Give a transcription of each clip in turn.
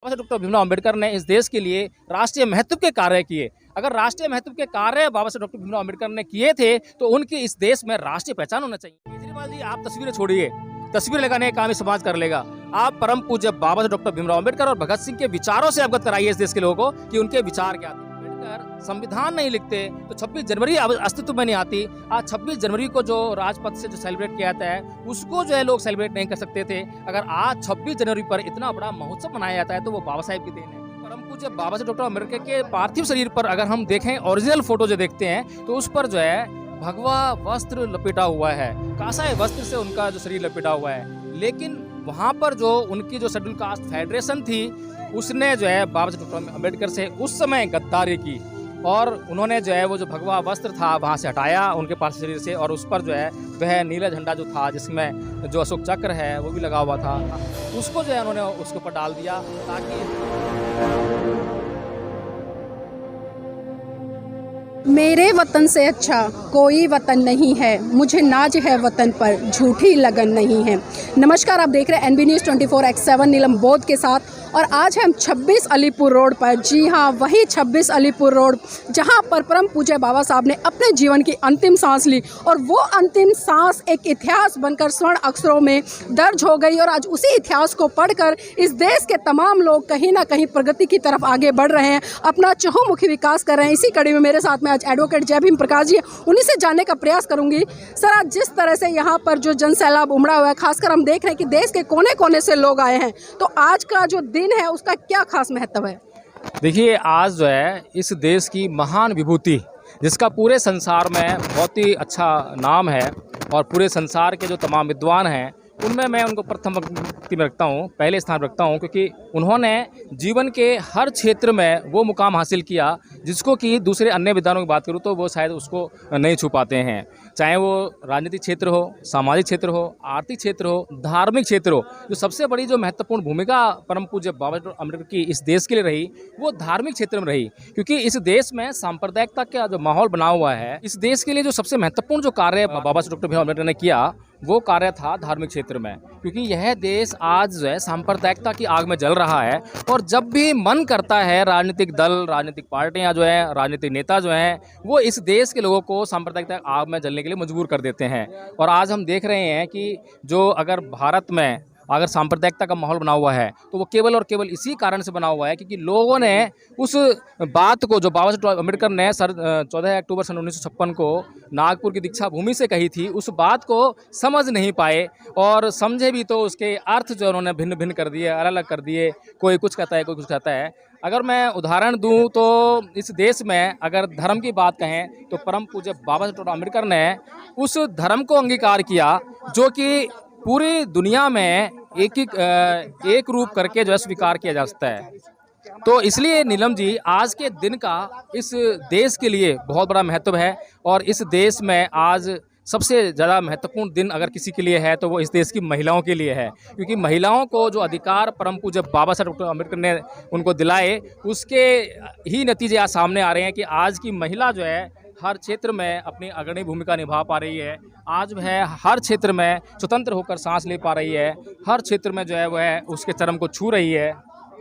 बाबा साहब डॉक्टर भीमराव अम्बेडकर ने इस देश के लिए राष्ट्रीय महत्व के कार्य किए। अगर राष्ट्रीय महत्व के कार्य बाबा साहब डॉक्टर भीमराव अम्बेडकर ने किए थे तो उनकी इस देश में राष्ट्रीय पहचान होना चाहिए। केजरीवाल जी, आप तस्वीरें छोड़िए, तस्वीर लगाने का काम ही समाज कर लेगा। आप परम पूज्य बाबा साहब डॉक्टर भीमराव अम्बेडकर और भगत सिंह के विचारों से अवगत कराइए इस देश के लोगों को कि उनके विचार क्या थे। अम्बेडकर संविधान नहीं लिखते तो 26 जनवरी अस्तित्व में नहीं आती। आज 26 जनवरी को जो राजपथ से जो सेलिब्रेट किया जाता है उसको जो है लोग सेलिब्रेट नहीं कर सकते थे। अगर आज 26 जनवरी पर इतना बड़ा महोत्सव मनाया जाता है तो वो बाबा साहेब की देन है। परम पूज्य बाबा साहब डॉक्टर अम्बेडकर के पार्थिव शरीर पर अगर हम देखें, ओरिजिनल फोटो जो देखते हैं तो उस पर जो है भगवा वस्त्र लपेटा हुआ है, कासाई वस्त्र से उनका जो शरीर लपेटा हुआ है। लेकिन वहाँ पर जो उनकी जो शेड्यूल कास्ट फेडरेशन थी उसने जो है बाबा साहब डॉक्टर अम्बेडकर से उस समय गद्दारी की और उन्होंने जो है वो जो भगवा वस्त्र था वहाँ से हटाया उनके पार्थिव शरीर से, और उस पर जो है वह नीला झंडा जो था जिसमें जो अशोक चक्र है वो भी लगा हुआ था, उसको जो है उन्होंने उसके ऊपर डाल दिया ताकि मेरे वतन से अच्छा कोई वतन नहीं है, मुझे नाज है वतन पर, झूठी लगन नहीं है। नमस्कार, आप देख रहे हैं एनबी न्यूज़ 24/7 नीलम बोध के साथ, और आज हम 26 अलीपुर रोड पर, जी हाँ वही 26 अलीपुर रोड जहां पर परम पूज्य बाबा साहब ने अपने जीवन की अंतिम सांस ली, और वो अंतिम सांस एक इतिहास बनकर स्वर्ण अक्षरों में दर्ज हो गई। और आज उसी इतिहास को पढ़कर इस देश के तमाम लोग कहीं ना कहीं प्रगति की तरफ आगे बढ़ रहे हैं, अपना चहुमुखी विकास कर रहे हैं। इसी कड़ी में मेरे साथ में आज एडवोकेट जय भीम प्रकाश जी, उन्हीं से जानने का प्रयास करूंगी। सर, आज जिस तरह से यहाँ पर जो जन सैलाब उमड़ा हुआ है, खासकर हम देख रहे हैं कि देश के कोने कोने से लोग आए हैं, तो आज का जो दिन है उसका क्या खास महत्व है? देखिए, आज जो है इस देश की महान विभूति जिसका पूरे संसार में बहुत ही अच्छा नाम है और पूरे संसार के जो तमाम विद्वान हैं उनमें मैं उनको प्रथम पंक्ति में रखता हूँ, पहले स्थान रखता हूँ, क्योंकि उन्होंने जीवन के हर क्षेत्र में वो मुकाम हासिल किया जिसको कि दूसरे अन्य विद्वानों की बात करूँ तो वो शायद उसको नहीं छू पाते हैं। चाहे वो राजनीतिक क्षेत्र हो, सामाजिक क्षेत्र हो, आर्थिक क्षेत्र हो, धार्मिक क्षेत्र हो। जो सबसे बड़ी जो महत्वपूर्ण भूमिका परम पूज्य बाबा साहब अम्बेडकर की इस देश के लिए रही वो धार्मिक क्षेत्र में रही, क्योंकि इस देश में सांप्रदायिकता का जो माहौल बना हुआ है, इस देश के लिए जो सबसे महत्वपूर्ण जो कार्य बाबा साहब डॉक्टर भीमराव अम्बेडकर ने किया वो कार्य था धार्मिक क्षेत्र में। क्योंकि यह देश आज जो है सांप्रदायिकता की आग में जल रहा है, और जब भी मन करता है राजनीतिक दल, राजनीतिक पार्टियां जो है, राजनीतिक नेता जो हैं, वो इस देश के लोगों को सांप्रदायिकता आग में जलने के लिए मजबूर कर देते हैं। और आज हम देख रहे हैं कि जो अगर भारत में अगर सांप्रदायिकता का माहौल बना हुआ है तो वो केवल और केवल इसी कारण से बना हुआ है क्योंकि लोगों ने उस बात को जो बाबा साहब अम्बेडकर ने 14 अक्टूबर सन 1956 को नागपुर की दीक्षा भूमि से कही थी, उस बात को समझ नहीं पाए, और समझे भी तो उसके अर्थ जो उन्होंने भिन्न भिन्न कर दिए, अलग अलग कर दिए। कोई कुछ कहता है, कोई कुछ कहता है। अगर मैं उदाहरण दूं तो इस देश में अगर धर्म की बात कहें तो परम पूज्य बाबा साहब अम्बेडकर ने उस धर्म को अंगीकार किया जो कि पूरी दुनिया में एक रूप करके जो है स्वीकार किया जा सकता है। तो इसलिए नीलम जी, आज के दिन का इस देश के लिए बहुत बड़ा महत्व है, और इस देश में आज सबसे ज़्यादा महत्वपूर्ण दिन अगर किसी के लिए है तो वो इस देश की महिलाओं के लिए है, क्योंकि महिलाओं को जो अधिकार परम पूज्य बाबा साहब डॉक्टर अम्बेडकर ने उनको दिलाए उसके ही नतीजे आज सामने आ रहे हैं कि आज की महिला जो है हर क्षेत्र में अपनी अग्रणी भूमिका निभा पा रही है। आज वह हर क्षेत्र में स्वतंत्र होकर सांस ले पा रही है, हर क्षेत्र में जो है वह उसके चरम को छू रही है।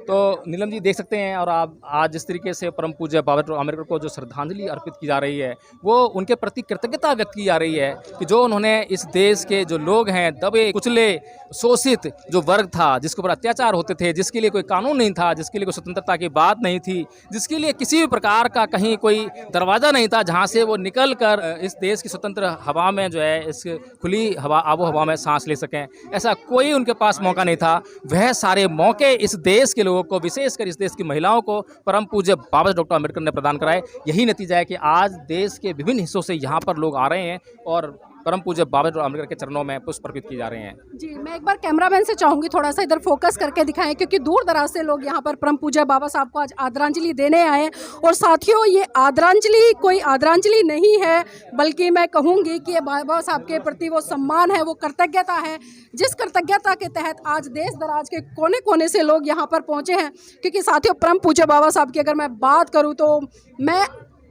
तो नीलम जी देख सकते हैं, और आप आज जिस तरीके से परम पूज्य बाबा साहब अम्बेडकर को जो श्रद्धांजलि अर्पित की जा रही है वो उनके प्रति कृतज्ञता व्यक्त की जा रही है कि जो उन्होंने इस देश के जो लोग हैं, दबे कुचले शोषित जो वर्ग था, जिसके ऊपर अत्याचार होते थे, जिसके लिए कोई कानून नहीं था, जिसके लिए कोई स्वतंत्रता की बात नहीं थी, जिसके लिए किसी भी प्रकार का कहीं कोई दरवाज़ा नहीं था जहाँ से वो निकल कर इस देश की स्वतंत्र हवा में जो है इस खुली हवा आबो हवा में सांस ले सकें, ऐसा कोई उनके पास मौका नहीं था। वह सारे मौके इस देश के लोगों को, विशेषकर इस देश की महिलाओं को परम पूज्य बाबा साहब डॉक्टर अम्बेडकर ने प्रदान कराए। यही नतीजा है कि आज देश के विभिन्न हिस्सों से यहाँ पर लोग आ रहे हैं और परम पूज्य बाबा साहब अम्बेडकर के चरणों में पुष्प अर्पित किए जा रहे हैं। जी, मैं एक बार कैमरामैन से चाहूँगी थोड़ा सा इधर फोकस करके दिखाएं, क्योंकि दूर दराज से लोग यहाँ पर परम पूज्य बाबा साहब को आज आदरांजलि देने आए हैं। और साथियों, ये आदरांजलि कोई आदरांजलि नहीं है, बल्कि मैं कहूँगी कि ये बाबा साहब के प्रति वो सम्मान है, वो कृतज्ञता है, जिस कृतज्ञता के तहत आज देश दराज के कोने कोने से लोग यहाँ पर पहुँचे हैं। क्योंकि साथियों, परम पूज्य बाबा साहब की अगर मैं बात करूँ तो मैं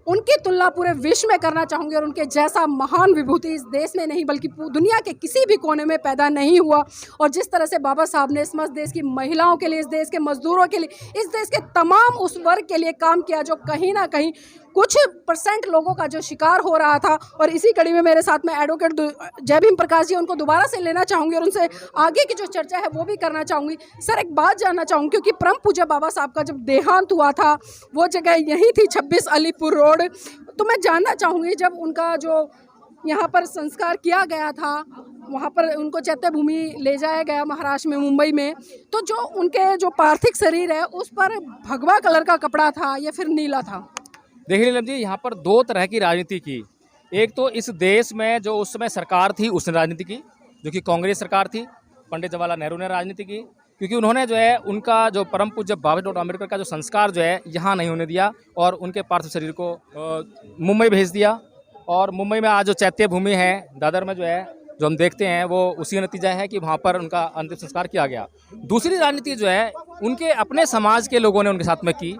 उनकी तुलना पूरे विश्व में करना चाहूँगी और उनके जैसा महान विभूति इस देश में नहीं बल्कि दुनिया के किसी भी कोने में पैदा नहीं हुआ। और जिस तरह से बाबा साहब ने इस देश की महिलाओं के लिए, इस देश के मजदूरों के लिए, इस देश के तमाम उस वर्ग के लिए काम किया जो कहीं ना कहीं कुछ परसेंट लोगों का जो शिकार हो रहा था। और इसी कड़ी में मेरे साथ में एडवोकेट जय भीम प्रकाश जी, उनको दोबारा से लेना चाहूँगी और उनसे आगे की जो चर्चा है वो भी करना चाहूँगी। सर, एक बात जानना चाहूँगी, क्योंकि परम पूज्य बाबा साहब का जब देहांत हुआ था वो जगह यही थी 26 अलीपुर रोड। तो मैं जानना चाहूँगी, जब उनका जो यहाँ पर संस्कार किया गया था, वहाँ पर उनको चैत्य भूमि ले जाया गया महाराष्ट्र में, मुंबई में, तो जो उनके जो पार्थिव शरीर है उस पर भगवा कलर का कपड़ा था या फिर नीला था? देखिए नीलम जी, यहाँ पर दो तरह की राजनीति की। एक तो इस देश में जो उस समय सरकार थी उसने राजनीति की, जो कि कांग्रेस सरकार थी। पंडित जवाहरलाल नेहरू ने राजनीति की, क्योंकि उन्होंने जो है उनका जो परम पूज्य बाबा डॉक्टर अम्बेडकर का जो संस्कार जो है यहाँ नहीं होने दिया और उनके पार्थिव शरीर को मुंबई भेज दिया। और मुंबई में आज जो चैत्य भूमि है दादर में जो है, जो हम देखते हैं, वो उसी का नतीजा है कि वहाँ पर उनका अंतिम संस्कार किया गया। दूसरी राजनीति जो है उनके अपने समाज के लोगों ने उनके साथ में की,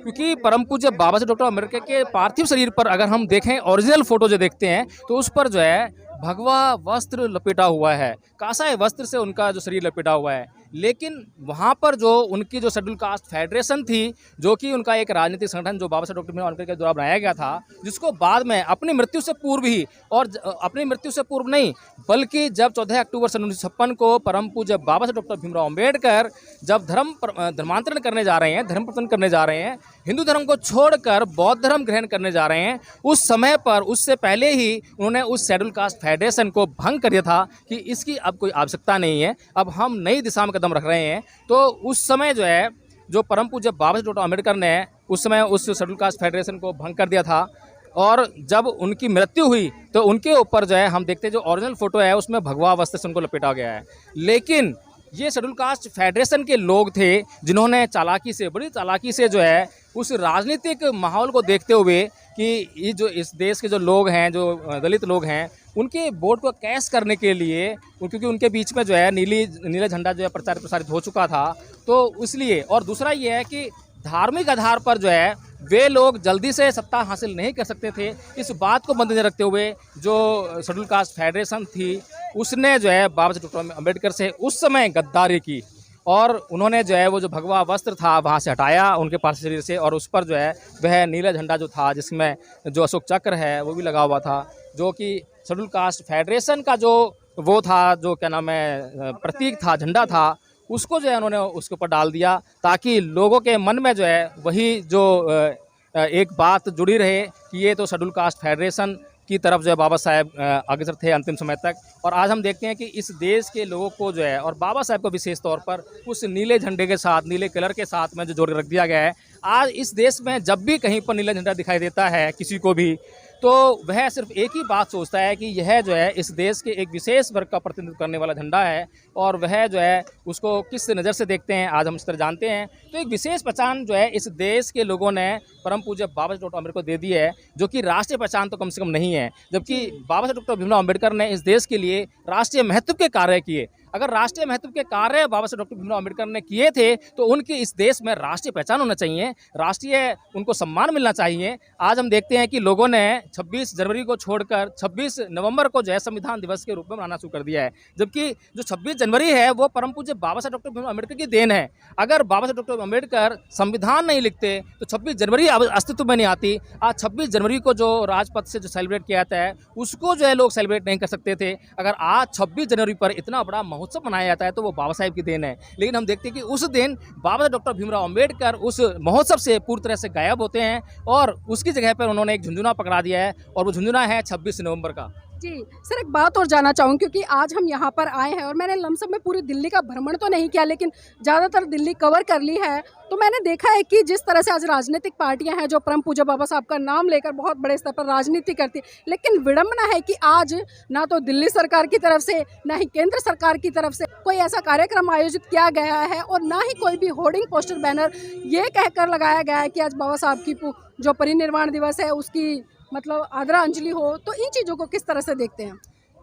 क्योंकि परम पूज्य बाबा साहब डॉक्टर अम्बेडकर के पार्थिव शरीर पर अगर हम देखें, ओरिजिनल फोटो जो देखते हैं, तो उस पर जो है भगवा वस्त्र लपेटा हुआ है, कासाई वस्त्र से उनका जो शरीर लपेटा हुआ है। लेकिन वहाँ पर जो उनकी जो शेड्यूल कास्ट फेडरेशन थी, जो कि उनका एक राजनीतिक संगठन जो बाबा साहब डॉक्टर भीमराव अम्बेडकर के द्वारा बनाया गया था, जिसको बाद में अपनी मृत्यु से पूर्व ही, और अपनी मृत्यु से पूर्व नहीं बल्कि जब 14 अक्टूबर सन 1956 को परम पूज्य बाबा साहब डॉक्टर भीमराव अम्बेडकर जब धर्मांतरण करने जा रहे हैं, धर्म परिवर्तन करने जा रहे हैं, हिंदू धर्म को छोड़कर बौद्ध धर्म ग्रहण करने जा रहे हैं, उस समय पर, उससे पहले ही उन्होंने उस शेड्यूल कास्ट फेडरेशन को भंग कर दिया था कि इसकी अब कोई आवश्यकता नहीं है, अब हम नई दिशा में कदम रख रहे हैं। तो उस समय जो है, जो परम पूज्य बाबा साहब डॉक्टर अम्बेडकर ने उस समय उस शेड्यूल कास्ट फेडरेशन को भंग कर दिया था। और जब उनकी मृत्यु हुई तो उनके ऊपर जो है हम देखते हैं, जो ओरिजिनल फोटो है उसमें भगवा वस्त्र से उनको लपेटा गया है। लेकिन ये शेड्यूल कास्ट फेडरेशन के लोग थे जिन्होंने चालाकी से, बड़ी चालाकी से जो है उस राजनीतिक माहौल को देखते हुए कि ये जो इस देश के जो लोग हैं, जो दलित लोग हैं, उनके वोट को कैश करने के लिए, क्योंकि उनके बीच में जो है नीला झंडा जो है प्रसारित हो चुका था, तो इसलिए। और दूसरा ये है कि धार्मिक आधार पर जो है वे लोग जल्दी से सत्ता हासिल नहीं कर सकते थे। इस बात को मद्देनजर रखते हुए जो शेड्यूल कास्ट फेडरेशन थी उसने जो है बाबा साहब डॉक्टर अम्बेडकर से उस समय गद्दारी की और उन्होंने जो है वो जो भगवा वस्त्र था वहाँ से हटाया उनके पार्थिव शरीर से, और उस पर जो है वह नीला झंडा जो था, जिसमें जो अशोक चक्र है वो भी लगा हुआ था, जो कि शेड्यूल कास्ट फेडरेशन का जो वो था, जो क्या नाम है, प्रतीक था, झंडा था, उसको जो है उन्होंने उसके ऊपर डाल दिया ताकि लोगों के मन में जो है वही जो एक बात जुड़ी रहे कि ये तो शेड्यूल कास्ट फेडरेशन की तरफ जो है बाबा साहब अग्रसर थे अंतिम समय तक। और आज हम देखते हैं कि इस देश के लोगों को जो है, और बाबा साहब को विशेष तौर पर उस नीले झंडे के साथ, नीले कलर के साथ में जो जोड़ रख दिया गया है। आज इस देश में जब भी कहीं पर नीला झंडा दिखाई देता है किसी को भी, तो वह सिर्फ एक ही बात सोचता है कि यह जो है इस देश के एक विशेष वर्ग का प्रतिनिधित्व करने वाला झंडा है, और वह जो है उसको किस नज़र से देखते हैं आज हम इस तरह जानते हैं। तो एक विशेष पहचान जो है इस देश के लोगों ने परम पूज्य बाबा साहब डॉक्टर अम्बेडकर को दे दी है, जो कि राष्ट्रीय पहचान तो कम से कम नहीं है, जबकि बाबा साहब डॉक्टर भीमराव अम्बेडकर ने इस देश के लिए राष्ट्रीय महत्व के कार्य किए। अगर राष्ट्रीय महत्व के कार्य बाबा साहब डॉक्टर भीमराव अम्बेडकर ने किए थे तो उनकी इस देश में राष्ट्रीय पहचान होना चाहिए, राष्ट्रीय उनको सम्मान मिलना चाहिए। आज हम देखते हैं कि लोगों ने 26 जनवरी को छोड़कर 26 नवंबर को जो है संविधान दिवस के रूप में मनाना शुरू कर दिया है, जबकि जो 26 जनवरी है वो परम पूज्य बाबा साहब डॉक्टर भीमराव अम्बेडकर की देन है। अगर बाबा साहब डॉक्टर अम्बेडकर संविधान नहीं लिखते तो 26 जनवरी अस्तित्व में नहीं आती। आज 26 जनवरी को जो राजपथ से जो सेलिब्रेट किया जाता है उसको जो है लोग सेलिब्रेट नहीं कर सकते थे। अगर आज 26 जनवरी पर इतना बड़ा महोत्सव मनाया जाता है तो वो बाबा साहब की देन है। लेकिन हम देखते हैं कि उस दिन बाबा साहब डॉक्टर भीमराव अम्बेडकर उस महोत्सव से पूरी तरह से गायब होते हैं और उसकी जगह पर उन्होंने एक झुंझुना पकड़ा दिया है, और वो झुंझुना है 26 नवंबर का। जी सर, एक बात और जानना चाहूँगी, क्योंकि आज हम यहाँ पर आए हैं और मैंने लमसम में पूरी दिल्ली का भ्रमण तो नहीं किया लेकिन ज़्यादातर दिल्ली कवर कर ली है, तो मैंने देखा है कि जिस तरह से आज राजनीतिक पार्टियां हैं जो परम पूज्य बाबा साहब का नाम लेकर बहुत बड़े स्तर पर राजनीति करती है, लेकिन विडंबना है कि आज ना तो दिल्ली सरकार की तरफ से ना ही केंद्र सरकार की तरफ से कोई ऐसा कार्यक्रम आयोजित किया गया है, और ना ही कोई भी होर्डिंग पोस्टर बैनर ये कहकर लगाया गया है कि आज बाबा साहब की जो परिनिर्वाण दिवस है उसकी मतलब आदरांजलि हो। तो इन चीज़ों को किस तरह से देखते हैं?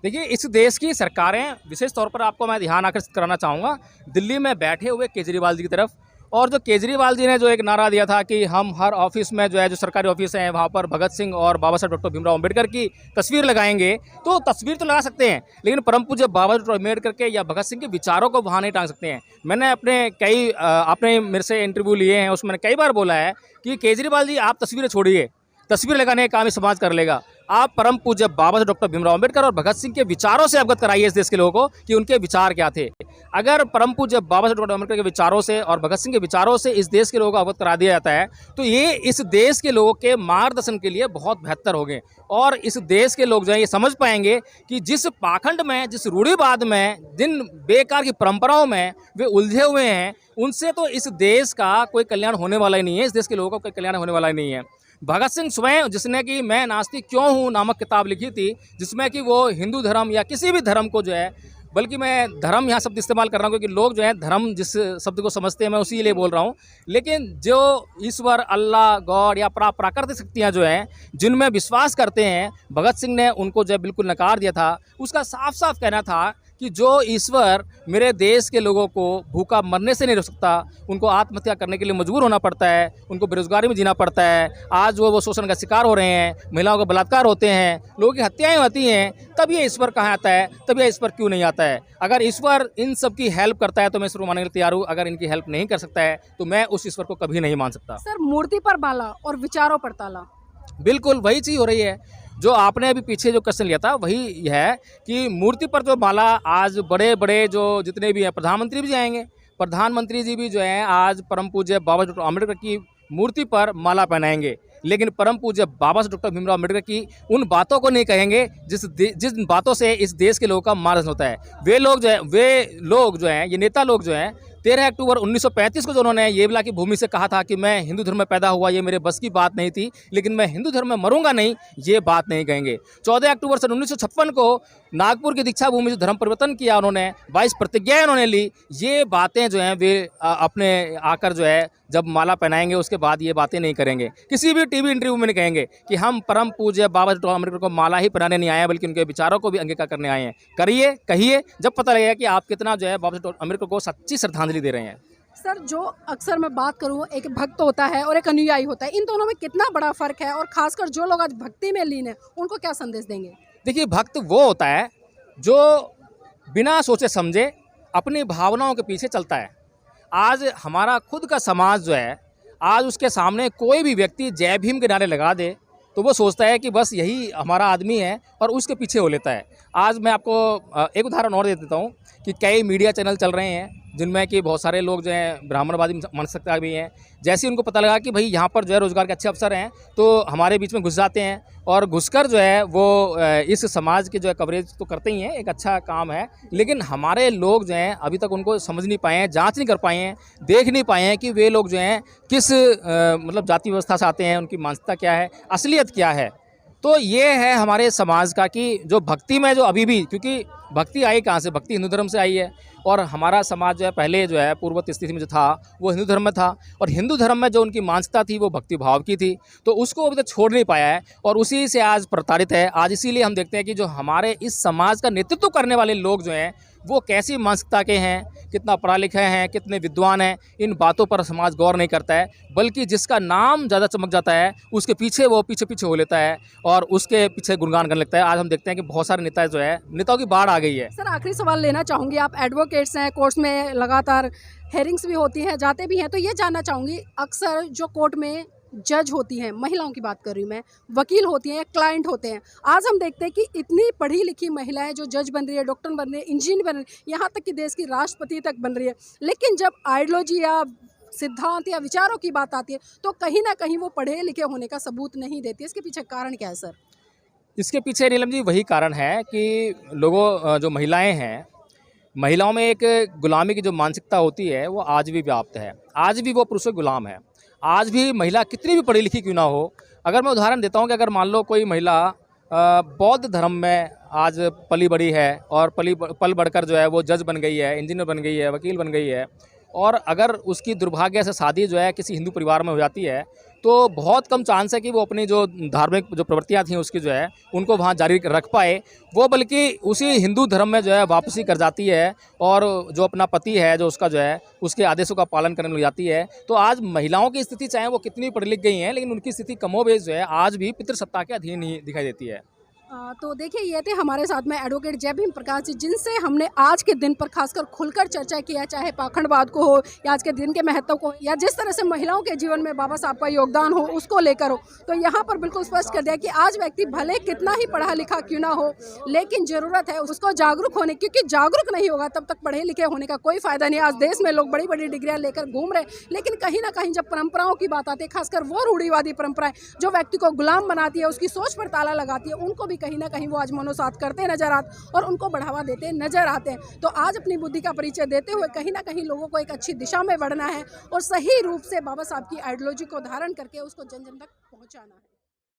देखिए, इस देश की सरकारें, विशेष तौर पर आपको मैं ध्यान आकर्षित कराना चाहूँगा दिल्ली में बैठे हुए केजरीवाल जी की तरफ, और जो केजरीवाल जी ने जो एक नारा दिया था कि हम हर ऑफिस में जो है जो सरकारी ऑफिस हैं वहाँ पर भगत सिंह और बाबा साहब डॉक्टर भीमराव अम्बेडकर की तस्वीर लगाएंगे, तो तस्वीर तो लगा सकते हैं लेकिन परम पूज्य बाबा डॉक्टर अम्बेडकर के या भगत सिंह के विचारों को वहाँ नहीं टांग सकते हैं। मैंने आपने मेरे से इंटरव्यू लिए हैं, उसमें कई बार बोला है कि केजरीवाल जी आप तस्वीरें छोड़िए, तस्वीर लगाने का काम ही समाज कर लेगा। आप परम पूज्य बाबा साहब डॉक्टर भीमराव अम्बेडकर और भगत सिंह के विचारों से अवगत कराइए इस देश के लोगों को कि उनके विचार क्या थे। अगर परम पूज्य बाबा साहब डॉक्टर अम्बेडकर के विचारों से और भगत सिंह के विचारों से इस देश के लोगों को अवगत करा दिया जाता है तो ये इस देश के लोगों के मार्गदर्शन के लिए बहुत बेहतर होंगे और इस देश के लोग जो है ये समझ पाएंगे कि जिस पाखंड में, जिस रूढ़िवाद में, जिन बेकार की परंपराओं में वे उलझे हुए हैं, उनसे तो इस देश का कोई कल्याण होने वाला ही नहीं है, इस देश के लोगों का कोई कल्याण होने वाला ही नहीं है। भगत सिंह स्वयं, जिसने कि मैं नास्तिक क्यों हूँ नामक किताब लिखी थी, जिसमें कि वो हिंदू धर्म या किसी भी धर्म को जो है, बल्कि मैं धर्म यहाँ शब्द इस्तेमाल कर रहा हूँ क्योंकि लोग जो है धर्म जिस शब्द को समझते हैं मैं उसी लिए बोल रहा हूँ, लेकिन जो ईश्वर, अल्लाह, गॉड या प्राकृतिक शक्तियाँ जो हैं जिनमें विश्वास करते हैं, भगत सिंह ने उनको जो बिल्कुल नकार दिया था। उसका साफ साफ कहना था कि जो ईश्वर मेरे देश के लोगों को भूखा मरने से नहीं रोक सकता, उनको आत्महत्या करने के लिए मजबूर होना पड़ता है, उनको बेरोजगारी में जीना पड़ता है, आज वो शोषण का शिकार हो रहे हैं, महिलाओं का बलात्कार होते हैं, लोगों की हत्याएं होती हैं, तब ये ईश्वर कहाँ आता है, तब ये ईश्वर क्यों नहीं आता है। अगर ईश्वर इन सब की हेल्प करता है तो मैं ईश्वर मानने के लिए तैयार हूँ, अगर इनकी हेल्प नहीं कर सकता है तो मैं उस ईश्वर को कभी नहीं मान सकता। सर, मूर्ति पर माला और विचारों पर ताला, बिल्कुल वही चीज़ हो रही है जो आपने अभी पीछे जो क्वेश्चन लिया था, वही है कि मूर्ति पर जो माला, आज बड़े बड़े जो जितने भी हैं, प्रधानमंत्री भी जाएंगे, प्रधानमंत्री जी भी जो हैं आज परम पूज्य बाबा डॉक्टर अम्बेडकर की मूर्ति पर माला पहनाएंगे, लेकिन परम पूज्य बाबा साहब डॉक्टर भीमराव अम्बेडकर की उन बातों को नहीं कहेंगे जिस बातों से इस देश के लोगों का मार्गदर्शन होता है। वे लोग जो हैं ये नेता लोग जो हैं 13 अक्टूबर 1935 को जो उन्होंने येवला की भूमि से कहा था कि मैं हिंदू धर्म में पैदा हुआ, ये मेरे बस की बात नहीं थी, लेकिन मैं हिंदू धर्म में मरूंगा नहीं, ये बात नहीं कहेंगे। 14 अक्टूबर सन 1956 को नागपुर की दीक्षा भूमि से धर्म परिवर्तन किया उन्होंने, 22 प्रतिज्ञाएं उन्होंने ली, ये बातें जो हैं वे अपने आकर जो है जब माला पहनाएंगे उसके बाद ये बातें नहीं करेंगे। किसी भी टीवी इंटरव्यू में नहीं कहेंगे कि हम परम पूज्य बाबा डॉक्टर अम्बेडकर को माला ही पहनाने नहीं आए हैं बल्कि उनके विचारों को भी अंगीकार करने आए हैं। करिए, कहिए, जब पता लगेगा कि आप कितना जो है बाबा डॉक्टर अम्बेडकर को सच्ची श्रद्धांजलि दे रहे हैं। सर, जो अक्सर मैं बात करूँ, एक भक्त होता है और एक अनुयायी होता है, इन दोनों में कितना बड़ा फर्क है और खासकर जो लोग आज भक्ति में लीन है उनको क्या संदेश देंगे? देखिए, भक्त वो होता है जो बिना सोचे समझे अपनी भावनाओं के पीछे चलता है। आज हमारा खुद का समाज जो है, आज उसके सामने कोई भी व्यक्ति जय भीम के नारे लगा दे तो वो सोचता है कि बस यही हमारा आदमी है और उसके पीछे हो लेता है। आज मैं आपको एक उदाहरण और दे देता हूँ कि कई मीडिया चैनल चल रहे हैं जिनमें कि बहुत सारे लोग जो हैं ब्राह्मणवादी मानसिकता भी हैं। जैसे ही उनको पता लगा कि भाई यहाँ पर जो है रोज़गार के अच्छे अवसर हैं तो हमारे बीच में घुस जाते हैं और घुसकर जो है वो इस समाज की जो है कवरेज तो करते ही हैं, एक अच्छा काम है, लेकिन हमारे लोग जो हैं अभी तक उनको समझ नहीं पाए हैं, जांच नहीं कर पाए हैं, देख नहीं पाए हैं कि वे लोग जो हैं किस मतलब जाति व्यवस्था से आते हैं, उनकी मानसिकता क्या है, असलियत क्या है। तो ये है हमारे समाज का कि जो भक्ति में जो अभी भी, क्योंकि भक्ति आई कहाँ से, भक्ति हिंदू धर्म से आई है और हमारा समाज जो है पहले जो है पूर्ववत स्थिति में जो था वो हिंदू धर्म में था और हिंदू धर्म में जो उनकी मानसिकता थी वो भक्ति भाव की थी, तो उसको अभी तक छोड़ नहीं पाया है और उसी से आज प्रताड़ित है। आज इसीलिए हम देखते हैं कि जो हमारे इस समाज का नेतृत्व करने वाले लोग जो हैं वो कैसी मानसिकता के हैं, कितना पढ़ा लिखा हैं, कितने विद्वान हैं, इन बातों पर समाज गौर नहीं करता है, बल्कि जिसका नाम ज़्यादा चमक जाता है उसके पीछे वो पीछे हो लेता है और उसके पीछे गुणगान करने लगता है। आज हम देखते हैं कि बहुत सारे नेता जो है, नेताओं की बाढ़ आ गई है। सर, आखिरी सवाल लेना चाहूँगी, आप एडवोकेट्स हैं, कोर्ट्स में लगातार हेयरिंग्स भी होती हैं, जाते भी हैं, तो ये जानना चाहूँगी अक्सर जो कोर्ट में जज होती हैं, महिलाओं की बात कर रही हूँ मैं, वकील होती हैं, क्लाइंट होते हैं, आज हम देखते हैं कि इतनी पढ़ी लिखी महिलाएं जो जज बन रही है, डॉक्टर बन रही है, इंजीनियर बन रही है, यहाँ तक कि देश की राष्ट्रपति तक बन रही है, लेकिन जब आइडियोलॉजी या सिद्धांत या विचारों की बात आती है तो कहीं ना कहीं वो पढ़े लिखे होने का सबूत नहीं देती। इसके पीछे कारण क्या है सर? इसके पीछे नीलम जी वही कारण है कि लोगों, जो महिलाएं हैं, महिलाओं में एक गुलामी की जो मानसिकता होती है वो आज भी व्याप्त है। आज भी वो पुरुषों के गुलाम है। आज भी महिला कितनी भी पढ़ी लिखी क्यों ना हो, अगर मैं उदाहरण देता हूँ कि अगर मान लो कोई महिला बौद्ध धर्म में आज पली बड़ी है और पल बढ़कर जो है वो जज बन गई है, इंजीनियर बन गई है, वकील बन गई है और अगर उसकी दुर्भाग्य से शादी जो है किसी हिंदू परिवार में हो जाती है तो बहुत कम चांस है कि वो अपनी जो धार्मिक जो प्रवृत्तियाँ थी उसकी जो है उनको वहाँ जारी रख पाए, वो बल्कि उसी हिंदू धर्म में जो है वापसी कर जाती है और जो अपना पति है जो उसका जो है उसके आदेशों का पालन करने लग जाती है। तो आज महिलाओं की स्थिति चाहे वो कितनी पढ़ लिख गई हैं, लेकिन उनकी स्थिति कमोबेश जो है आज भी पितृसत्ता के अधीन ही दिखाई देती है। तो देखिए ये थे हमारे साथ में एडवोकेट जय भीम प्रकाश जी, जिनसे हमने आज के दिन पर खासकर खुलकर चर्चा किया, चाहे पाखंडवाद को हो या आज के दिन के महत्व को या जिस तरह से महिलाओं के जीवन में बाबा साहब का योगदान हो उसको लेकर हो। तो यहाँ पर बिल्कुल स्पष्ट कर दिया कि आज व्यक्ति भले कितना ही पढ़ा लिखा क्यों ना हो, लेकिन ज़रूरत है उसको जागरूक होने, क्योंकि जागरूक नहीं होगा तब तक पढ़े लिखे होने का कोई फायदा नहीं। आज देश में लोग बड़ी बड़ी डिग्रियाँ लेकर घूम रहे, लेकिन कहीं ना कहीं जब परंपराओं की बात आती है, खासकर वो रूढ़िवादी परंपराएं जो व्यक्ति को गुलाम बनाती है, उसकी सोच पर ताला लगाती है, उनको भी कहीं ना कहीं वो आज मनोसात करते नजर आते और उनको बढ़ावा देते नजर आते हैं। तो आज अपनी बुद्धि का परिचय देते हुए कहीं ना कहीं लोगों को एक अच्छी दिशा में बढ़ना है और सही रूप से बाबा साहब की आइडियोलॉजी को धारण करके उसको जन जन तक पहुंचाना है।